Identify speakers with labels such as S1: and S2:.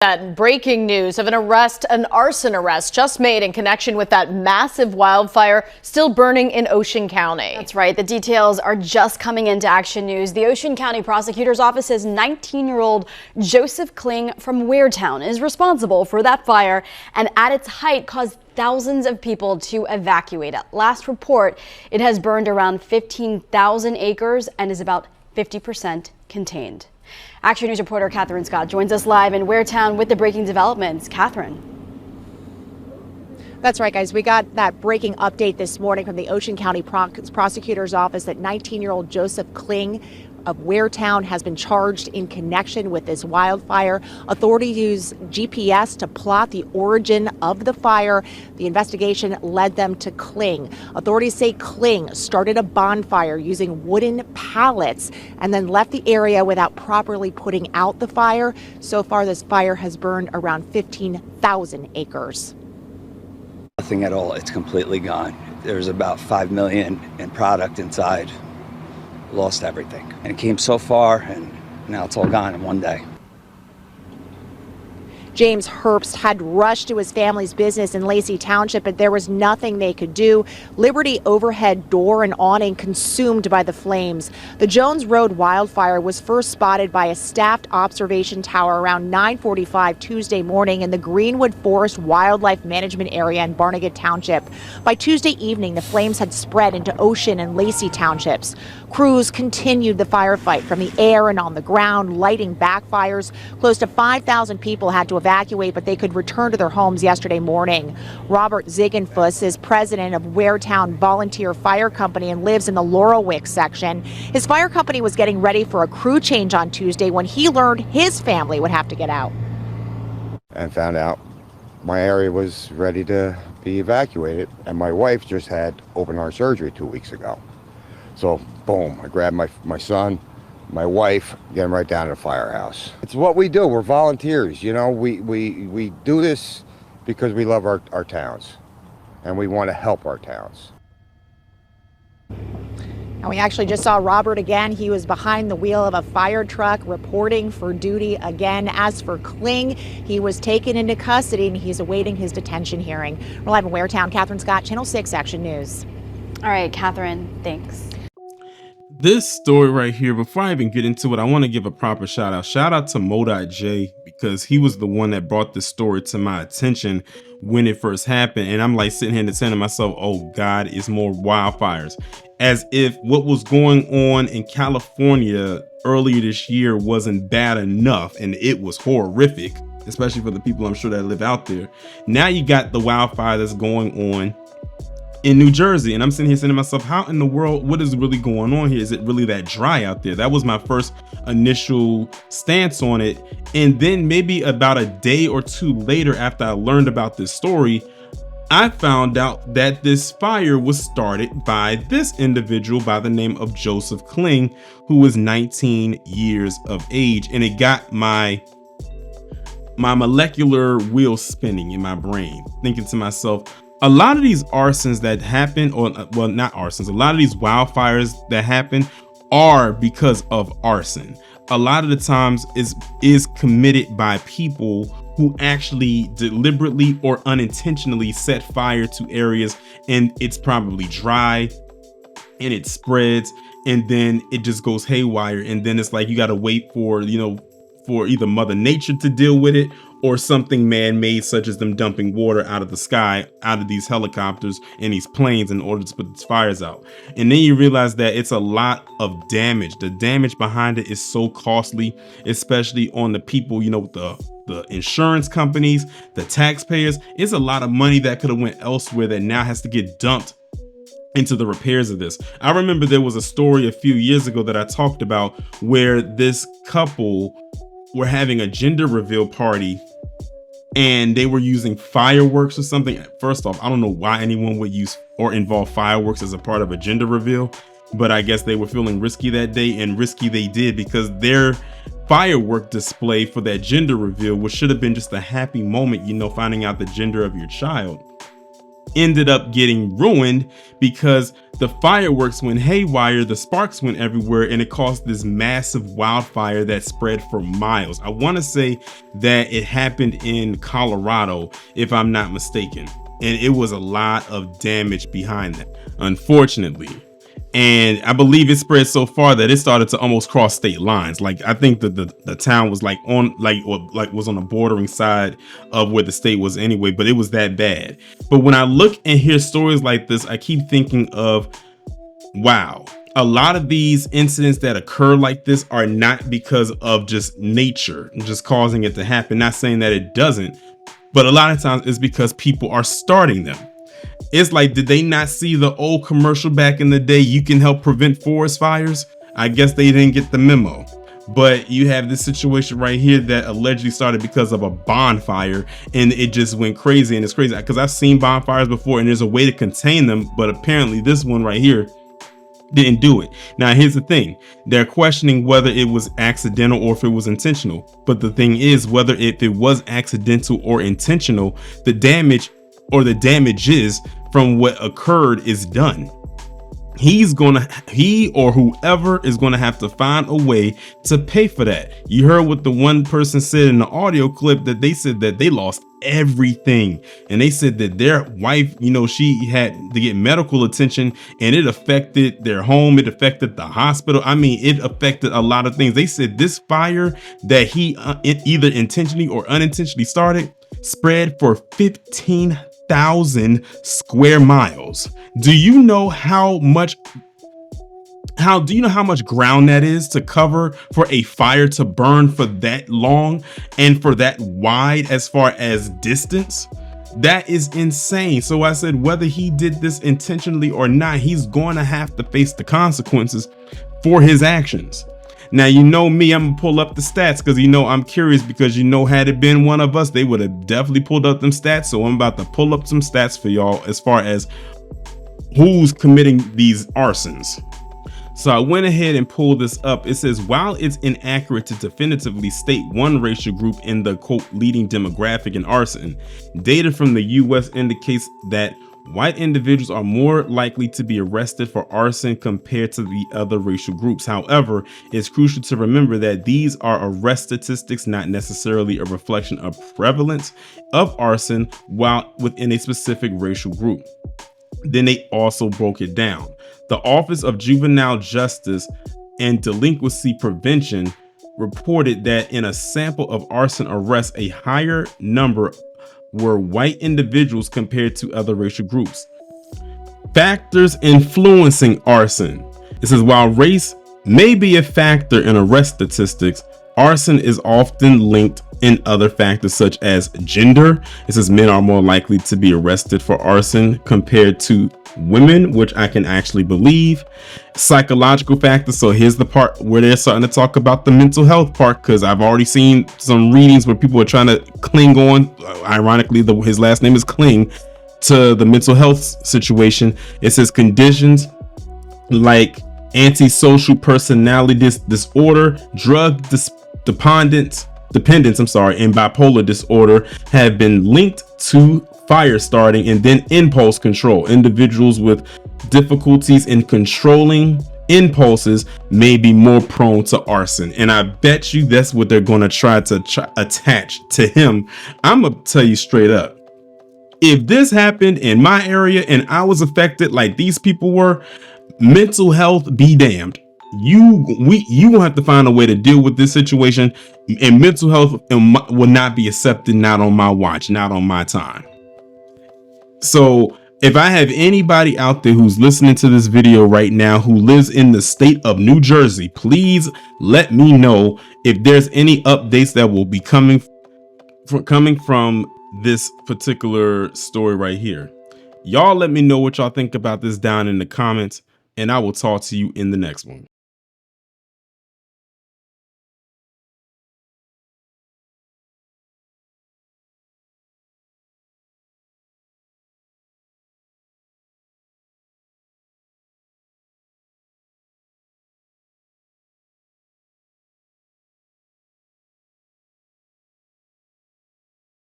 S1: That breaking news of an arson arrest just made in connection with that massive wildfire still burning in Ocean County.
S2: That's right. The details are just coming into Action News. The Ocean County Prosecutor's Office says 19-year-old Joseph Kling from Weirtown is responsible for that fire and at its height caused thousands of people to evacuate. At last report, it has burned around 15,000 acres and is about 50% contained. Action News reporter Catherine Scott joins us live in Weirtown with the breaking developments. Catherine.
S3: That's right, guys. We got that breaking update this morning from the Ocean County Prosecutor's Office that 19-year-old Joseph Kling of Weirtown has been charged in connection with this wildfire. Authorities used GPS to plot the origin of the fire. The investigation led them to Kling. Authorities say Kling started a bonfire using wooden pallets and then left the area without properly putting out the fire. So far, this fire has burned around 15,000 acres.
S4: Nothing at all. It's completely gone. There's about 5 million in product inside. Lost everything. And it came so far, and now it's all gone in one day.
S3: James Herbst had rushed to his family's business in Lacey Township, but there was nothing they could do. Liberty overhead door and awning consumed by the flames. The Jones Road wildfire was first spotted by a staffed observation tower around 9:45 Tuesday morning in the Greenwood Forest Wildlife Management Area in Barnegat Township. By Tuesday evening, the flames had spread into Ocean and Lacey Townships. Crews continued the firefight from the air and on the ground, lighting backfires. Close to 5,000 people had to evacuate, but they could return to their homes yesterday morning. Robert Ziegenfuss is president of Weirtown Volunteer Fire Company and lives in the Laurelwick section. His fire company was getting ready for a crew change on Tuesday when he learned his family would have to get out.
S5: And found out my area was ready to be evacuated, and my wife just had open heart surgery 2 weeks ago. So, boom, I grabbed my son, my wife, getting right down to the firehouse. It's what we do. We're volunteers, you know. We do this because we love our towns, and we want to help our towns.
S3: And we actually just saw Robert again. He was behind the wheel of a fire truck reporting for duty again. As for Kling, he was taken into custody and he's awaiting his detention hearing. We're live in Weirtown. Catherine Scott, Channel 6 Action News.
S2: All right, Catherine, thanks.
S6: This story right here, before I even get into it, I want to give a proper shout out. Shout out to Mo.J because he was the one that brought this story to my attention when it first happened. And I'm like sitting here and saying to myself, oh God, it's more wildfires. As if what was going on in California earlier this year wasn't bad enough, and it was horrific, especially for the people I'm sure that live out there. Now you got the wildfire that's going on in New Jersey, and I'm sitting here saying to myself, how in the world, what is really going on here? Is it really that dry out there? That was my first initial stance on it. And then maybe about a day or two later, after I learned about this story, I found out that this fire was started by this individual by the name of Joseph Kling, who was 19 years of age. And it got my molecular wheel spinning in my brain, thinking to myself, a lot of these arsons that happen, or well, not arsons, a lot of these wildfires that happen are because of arson. A lot of the times is committed by people who actually deliberately or unintentionally set fire to areas, and it's probably dry and it spreads, and then it just goes haywire, and then it's like you got to wait for, you know, for either Mother Nature to deal with it or something man-made, such as them dumping water out of the sky, out of these helicopters and these planes in order to put these fires out. And then you realize that it's a lot of damage. The damage behind it is so costly, especially on the people, you know, the insurance companies, the taxpayers. It's a lot of money that could have went elsewhere that now has to get dumped into the repairs of this. I remember there was a story a few years ago that I talked about where this couple were having a gender reveal party and they were using fireworks or something. First off, I don't know why anyone would use or involve fireworks as a part of a gender reveal, but I guess they were feeling risky that day, and risky they did, because their firework display for that gender reveal, which should have been just a happy moment, you know, finding out the gender of your child, ended up getting ruined because the fireworks went haywire, the sparks went everywhere, and it caused this massive wildfire that spread for miles. I want to say that it happened in Colorado, if I'm not mistaken, and it was a lot of damage behind that, unfortunately. And I believe it spread so far that it started to almost cross state lines. Like, I think that the town was like on was on the bordering side of where the state was anyway, but it was that bad. But when I look and hear stories like this, I keep thinking of, wow, a lot of these incidents that occur like this are not because of just nature just causing it to happen. Not saying that it doesn't, but a lot of times it's because people are starting them. It's like, did they not see the old commercial back in the day? You can help prevent forest fires. I guess they didn't get the memo. But you have this situation right here that allegedly started because of a bonfire, and it just went crazy. And it's crazy because I've seen bonfires before and there's a way to contain them, but apparently this one right here didn't do it. Now, here's the thing. They're questioning whether it was accidental or if it was intentional. But the thing is, whether if it was accidental or intentional, the damage or the damages from what occurred is done. He or whoever is gonna have to find a way to pay for that. You heard what the one person said in the audio clip, that they said that they lost everything, and they said that their wife, she had to get medical attention, and it affected their home, it affected the hospital. I mean, it affected a lot of things. They said this fire that he either intentionally or unintentionally started spread for 15,000 square miles. Do you know how much ground that is to cover for a fire to burn for that long and for that wide as far as distance? That is insane. So I said, whether he did this intentionally or not, he's going to have to face the consequences for his actions. Now, you know me, I'm gonna pull up the stats because I'm curious, because had it been one of us, they would have definitely pulled up them stats. So I'm about to pull up some stats for y'all as far as who's committing these arsons. So I went ahead and pulled this up. It says, while it's inaccurate to definitively state one racial group in the quote leading demographic in arson, data from the US indicates that white individuals are more likely to be arrested for arson compared to the other racial groups. However, it's crucial to remember that these are arrest statistics, not necessarily a reflection of prevalence of arson while within a specific racial group. Then they also broke it down. The Office of Juvenile Justice and Delinquency Prevention reported that in a sample of arson arrests, a higher number were white individuals compared to other racial groups. Factors influencing arson. It says, while race may be a factor in arrest statistics, arson is often linked in other factors such as gender. It says men are more likely to be arrested for arson compared to women, which I can actually believe. Psychological factors. So here's the part where they're starting to talk about the mental health part, because I've already seen some readings where people are trying to cling on, ironically his last name is Kling, to the mental health situation. It says conditions like antisocial personality disorder, drug dependence, and bipolar disorder have been linked to fire starting, and then impulse control. Individuals with difficulties in controlling impulses may be more prone to arson. And I bet you that's what they're going to try to attach to him. I'm going to tell you straight up, if this happened in my area and I was affected like these people were, mental health be damned. You will have to find a way to deal with this situation, and mental health will not be accepted, not on my watch, not on my time. So if I have anybody out there who's listening to this video right now who lives in the state of New Jersey, please let me know if there's any updates that will be coming from this particular story right here. Y'all let me know what y'all think about this down in the comments, and I will talk to you in the next one.